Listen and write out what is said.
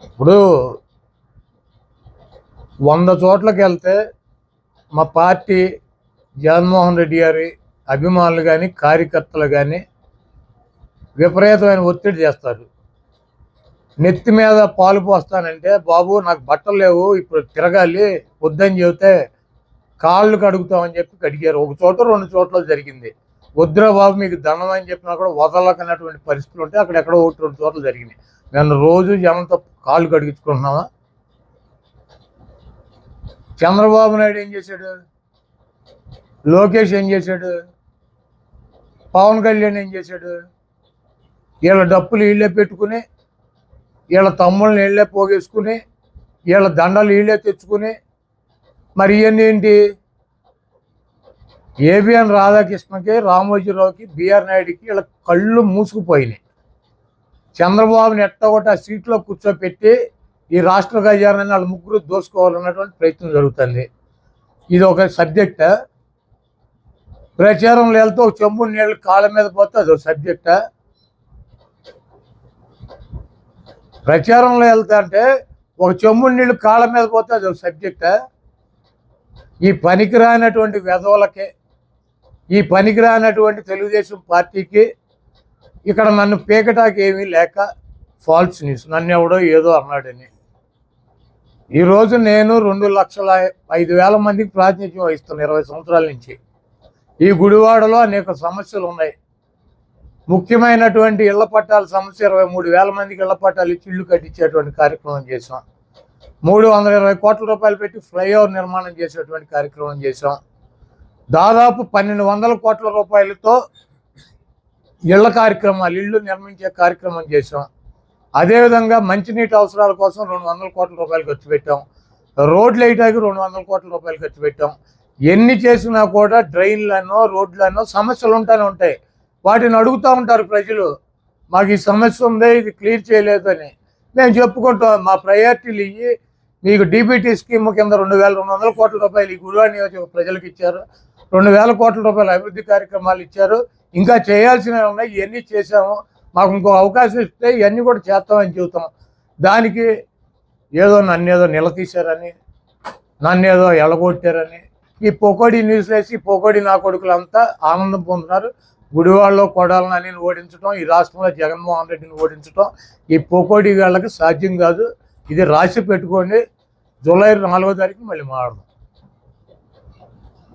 ఇప్పుడు 100 చోట్లకి వెళ్తే మా పార్టీ జగన్మోహన్ రెడ్డి గారి అభిమానులు కానీ కార్యకర్తలు కానీ విపరీతమైన ఒత్తిడి చేస్తారు. నెత్తి మీద పాలు పోస్తానంటే, బాబు నాకు బట్టలు లేవు ఇప్పుడు తిరగాలి వద్దని చెబితే కాళ్ళు కడుగుతామని చెప్పి కడిగారు. 1 చోట 2 చోట్ల జరిగింది. వద్దురా బాబు మీకు దండం అని చెప్పినా కూడా వదలకన్నటువంటి పరిస్థితులు ఉంటే అక్కడెక్కడో 1-2 చోట్ల జరిగినాయి. నేను రోజు జనంతో కాళ్ళు కడిగించుకుంటున్నావా? చంద్రబాబు నాయుడు ఏం చేశాడు? లోకేష్ ఏం చేశాడు? పవన్ కళ్యాణ్ ఏం చేశాడు? వీళ్ళ డప్పులు వీళ్ళే పెట్టుకుని, వీళ్ళ తమ్ముళ్ళని వీళ్ళే పోగేసుకుని, వీళ్ళ దండలు వీళ్ళే తెచ్చుకుని, మరి ఇవన్నీ ఏంటి? ఏబిఎన్ రాధాకృష్ణకి, రామోజీరావుకి, బిఆర్ నాయుడికి వీళ్ళ కళ్ళు మూసుకుపోయినాయి. చంద్రబాబుని ఎట్టగొట్టి ఆ సీట్లో కూర్చోపెట్టి ఈ రాష్ట్ర ఖజానాన్ని వాళ్ళ ముగ్గురు దోసుకోవాలన్నటువంటి ప్రయత్నం జరుగుతుంది. ఇది ఒక సబ్జెక్టా? ప్రచారంలో వెళ్తే ఒక చెంబు నీళ్ళు కాళ్ళ మీద పోతే అదొక సబ్జెక్టా? ప్రచారంలో వెళ్తా అంటే ఒక చెంబు నీళ్ళు కాళ్ళ మీద పోతే అదొక సబ్జెక్టా? ఈ పనికిరానటువంటి వెధవలకి, ఈ పనికిరానటువంటి తెలుగుదేశం పార్టీకి ఇక్కడ నన్ను పీకటాకి ఏమీ లేక ఫాల్స్ న్యూస్, నన్ను ఎవడో ఏదో అన్నాడని. ఈరోజు నేను 2,05,000 మందికి ప్రాతినిధ్యం వహిస్తున్నాను 20 సంవత్సరాల నుంచి. ఈ గుడివాడలో అనేక సమస్యలు ఉన్నాయి. ముఖ్యమైనటువంటి ఇళ్ల పట్టాల సమస్య 23,000 మందికి ఇళ్ల పట్టాలు ఇచ్చి ఇళ్ళు కట్టించేటువంటి కార్యక్రమం చేసాం. 320 కోట్ల రూపాయలు పెట్టి ఫ్లైఓవర్ నిర్మాణం చేసేటువంటి కార్యక్రమం చేసాం. దాదాపు 1,200 కోట్ల రూపాయలతో ఇళ్ల కార్యక్రమాలు, ఇళ్ళు నిర్మించే కార్యక్రమం చేసాం. అదేవిధంగా మంచినీటి అవసరాల కోసం 200 కోట్ల రూపాయలు ఖర్చు పెట్టాం. రోడ్లు వేయడానికి 200 కోట్ల రూపాయలు ఖర్చు పెట్టాం. ఎన్ని చేసినా కూడా డ్రైన్లనో రోడ్లనో సమస్యలు ఉంటానే ఉంటాయి. వాటిని అడుగుతూ ఉంటారు ప్రజలు, మాకు ఈ సమస్య ఉంది, ఇది క్లియర్ చేయలేదు అని. మేము చెప్పుకుంటాం, మా ప్రయారిటీలు ఇవి. మీకు డీబీటీ స్కీమ్ కింద 2,200 కోట్ల రూపాయలు ఈ గుడివాడ నియోజక ప్రజలకు ఇచ్చారు. 2,000 కోట్ల రూపాయల అభివృద్ధి కార్యక్రమాలు ఇచ్చారు. ఇంకా చేయాల్సినవి ఉన్నాయి, ఇవన్నీ చేసాము. మాకు ఇంకో అవకాశం ఇస్తే ఇవన్నీ కూడా చేస్తామని చెబుతాం. దానికి ఏదో నన్నేదో నిలదీశారని, నన్నేదో ఎలగొట్టారని ఈ పొకోడి న్యూస్ వేసి పొకోడి నా కొడుకులంతా ఆనందం పొందుతున్నారు. గుడివాడలో కొడాలని ఓడించడం, ఈ రాష్ట్రంలో జగన్మోహన్ రెడ్డిని ఓడించడం ఈ పొకోడి వాళ్ళకి సాధ్యం కాదు. ఇది రాసి పెట్టుకోండి. జూలై 4వ తారీఖు మళ్ళీ మాట్లాడదాం.